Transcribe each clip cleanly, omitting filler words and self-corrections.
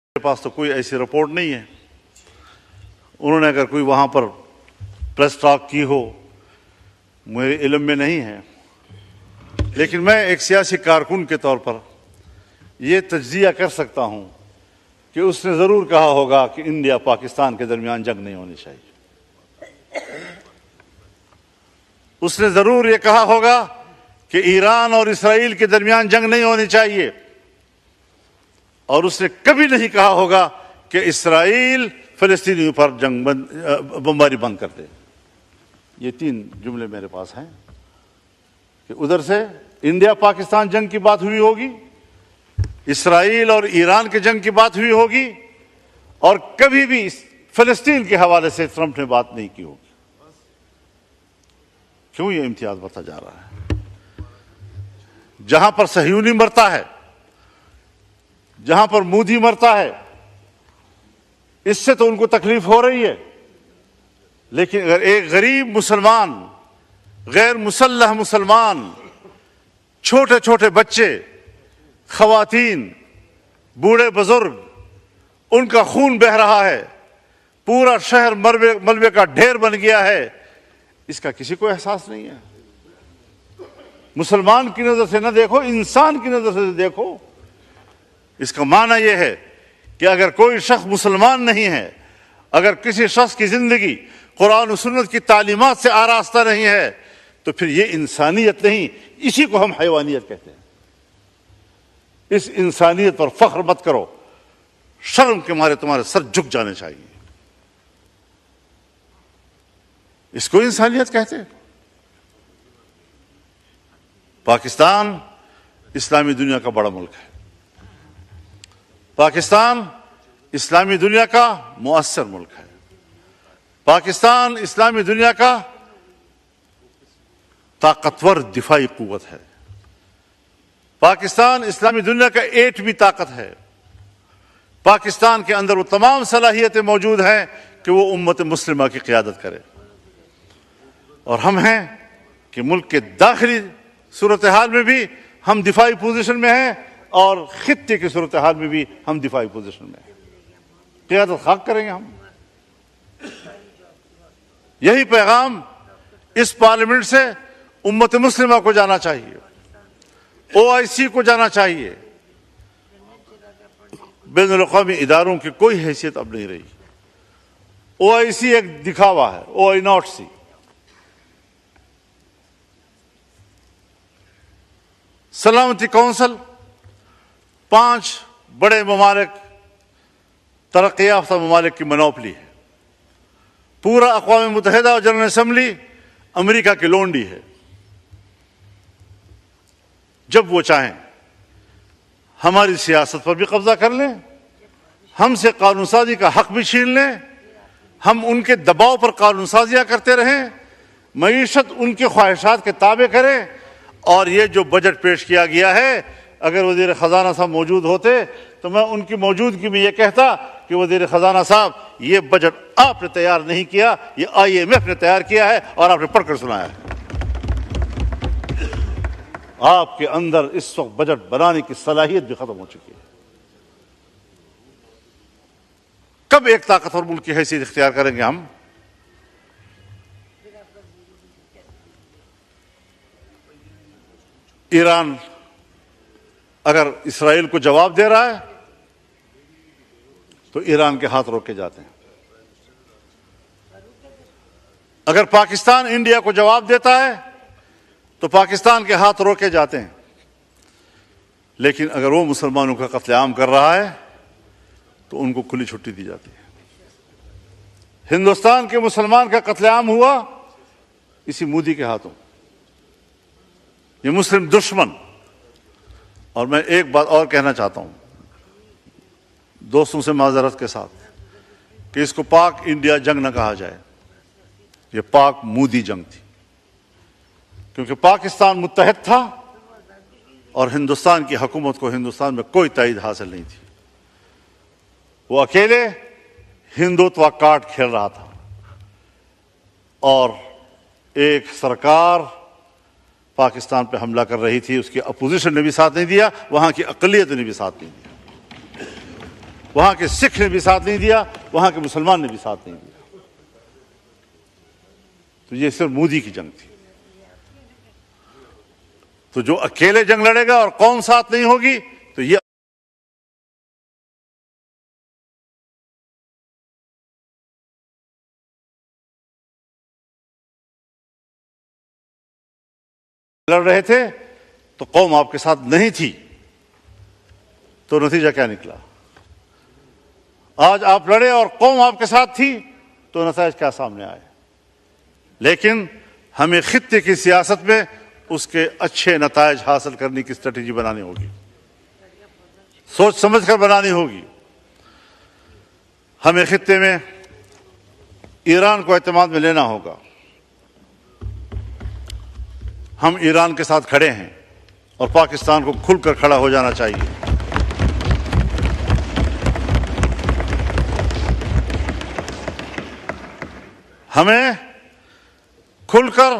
میرے پاس تو کوئی ایسی رپورٹ نہیں ہے. انہوں نے اگر کوئی وہاں پر پریس ٹاک کی ہو میرے علم میں نہیں ہے، لیکن میں ایک سیاسی کارکن کے طور پر یہ تجزیہ کر سکتا ہوں کہ اس نے ضرور کہا ہوگا کہ انڈیا پاکستان کے درمیان جنگ نہیں ہونی چاہیے. اس نے ضرور یہ کہا ہوگا کہ ایران اور اسرائیل کے درمیان جنگ نہیں ہونی چاہیے، اور اس نے کبھی نہیں کہا ہوگا کہ اسرائیل فلسطینیوں پر بمباری بند کر دے. یہ 3 جملے میرے پاس ہیں کہ ادھر سے انڈیا پاکستان جنگ کی بات ہوئی ہوگی، اسرائیل اور ایران کے جنگ کی بات ہوئی ہوگی، اور کبھی بھی فلسطین کے حوالے سے ٹرمپ نے بات نہیں کی ہوگی. کیوں یہ امتیاز بڑھتا جا رہا ہے؟ جہاں پر صہیونی مرتا ہے، جہاں پر مودی مرتا ہے، اس سے تو ان کو تکلیف ہو رہی ہے، لیکن اگر ایک غریب مسلمان، غیر مسلح مسلمان، چھوٹے چھوٹے بچے، خواتین، بوڑھے بزرگ، ان کا خون بہہ رہا ہے، پورا شہر ملبے کا ڈھیر بن گیا ہے، اس کا کسی کو احساس نہیں ہے. مسلمان کی نظر سے نہ دیکھو، انسان کی نظر سے دیکھو. اس کا معنی یہ ہے کہ اگر کوئی شخص مسلمان نہیں ہے، اگر کسی شخص کی زندگی قرآن و سنت کی تعلیمات سے آراستہ نہیں ہے، تو پھر یہ انسانیت نہیں، اسی کو ہم حیوانیت کہتے ہیں. اس انسانیت پر فخر مت کرو، شرم کے مارے تمہارے سر جھک جانے چاہیے. اس کو انسانیت کہتے ہیں. پاکستان اسلامی دنیا کا بڑا ملک ہے. پاکستان اسلامی دنیا کا مؤثر ملک ہے. پاکستان اسلامی دنیا کا طاقتور دفاعی قوت ہے. پاکستان اسلامی دنیا کا ایٹمی طاقت ہے. پاکستان کے اندر وہ تمام صلاحیتیں موجود ہیں کہ وہ امت مسلمہ کی قیادت کرے. اور ہم ہیں کہ ملک کے داخلی صورتحال میں بھی ہم دفاعی پوزیشن میں ہیں، اور خطے کی صورتحال میں بھی ہم دفاعی پوزیشن میں ہیں. قیادت خاک کریں گے ہم. یہی پیغام اس پارلیمنٹ سے امت مسلمہ کو جانا چاہیے، OIC کو جانا چاہیے. بین الاقوامی اداروں کی کوئی حیثیت اب نہیں رہی. OIC ایک دکھاوا ہے، OI0C. سلامتی کونسل 5 بڑے ممالک، ترقی یافتہ ممالک کی منوپلی ہے. پورا اقوام متحدہ اور جنرل اسمبلی امریکہ کی لونڈی ہے. جب وہ چاہیں ہماری سیاست پر بھی قبضہ کر لیں، ہم سے قانون سازی کا حق بھی چھین لیں، ہم ان کے دباؤ پر قانون سازیاں کرتے رہیں، معیشت ان کی خواہشات کے تابع کریں. اور یہ جو بجٹ پیش کیا گیا ہے، اگر وزیر خزانہ صاحب موجود ہوتے تو میں ان کی موجودگی میں یہ کہتا کہ وزیر خزانہ صاحب، یہ بجٹ آپ نے تیار نہیں کیا، یہ IMF نے تیار کیا ہے اور آپ نے پڑھ کر سنایا ہے. آپ کے اندر اس وقت بجٹ بنانے کی صلاحیت بھی ختم ہو چکی ہے. کب ایک طاقتور ملک کی حیثیت اختیار کریں گے ہم؟ ایران اگر اسرائیل کو جواب دے رہا ہے تو ایران کے ہاتھ روکے جاتے ہیں. اگر پاکستان انڈیا کو جواب دیتا ہے تو پاکستان کے ہاتھ روکے جاتے ہیں. لیکن اگر وہ مسلمانوں کا قتل عام کر رہا ہے تو ان کو کھلی چھٹی دی جاتی ہے. ہندوستان کے مسلمان کا قتل عام ہوا اسی مودی کے ہاتھوں. یہ مسلم دشمن. اور میں ایک بات اور کہنا چاہتا ہوں دوستوں سے معذرت کے ساتھ کہ اس کو پاک انڈیا جنگ نہ کہا جائے، یہ پاک مودی جنگ تھی. کیونکہ پاکستان متحد تھا اور ہندوستان کی حکومت کو ہندوستان میں کوئی تائید حاصل نہیں تھی. وہ اکیلے ہندوتوا کارڈ کھیل رہا تھا، اور ایک سرکار پاکستان پہ حملہ کر رہی تھی، اس کی اپوزیشن نے بھی ساتھ نہیں دیا، وہاں کی اقلیت نے بھی ساتھ نہیں دیا، وہاں کے سکھ نے بھی ساتھ نہیں دیا، وہاں کے مسلمان نے بھی ساتھ نہیں دیا۔ تو یہ صرف مودی کی جنگ تھی۔ تو جو اکیلے جنگ لڑے گا اور قوم ساتھ نہیں ہوگی تو یہ لڑ رہے تھے تو قوم آپ کے ساتھ نہیں تھی، تو نتیجہ کیا نکلا؟ آج آپ لڑے اور قوم آپ کے ساتھ تھی تو نتائج کیا سامنے آئے؟ لیکن ہمیں خطے کی سیاست میں اس کے اچھے نتائج حاصل کرنے کی اسٹریٹجی بنانی ہوگی، سوچ سمجھ کر بنانی ہوگی۔ ہمیں خطے میں ایران کو اعتماد میں لینا ہوگا۔ ہم ایران کے ساتھ کھڑے ہیں اور پاکستان کو کھل کر کھڑا ہو جانا چاہیے۔ ہمیں کھل کر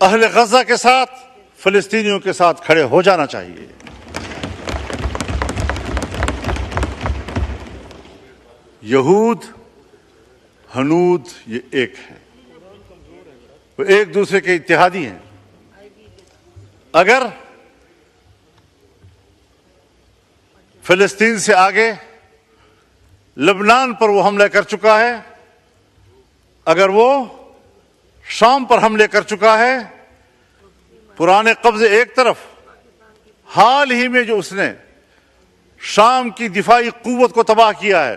اہل غزہ کے ساتھ، فلسطینیوں کے ساتھ کھڑے ہو جانا چاہیے۔ یہود ہنود یہ ایک ہیں، وہ ایک دوسرے کے اتحادی ہیں۔ اگر فلسطین سے آگے لبنان پر وہ حملہ کر چکا ہے، اگر وہ شام پر حملے کر چکا ہے، پرانے قبضے ایک طرف، حال ہی میں جو اس نے شام کی دفاعی قوت کو تباہ کیا ہے،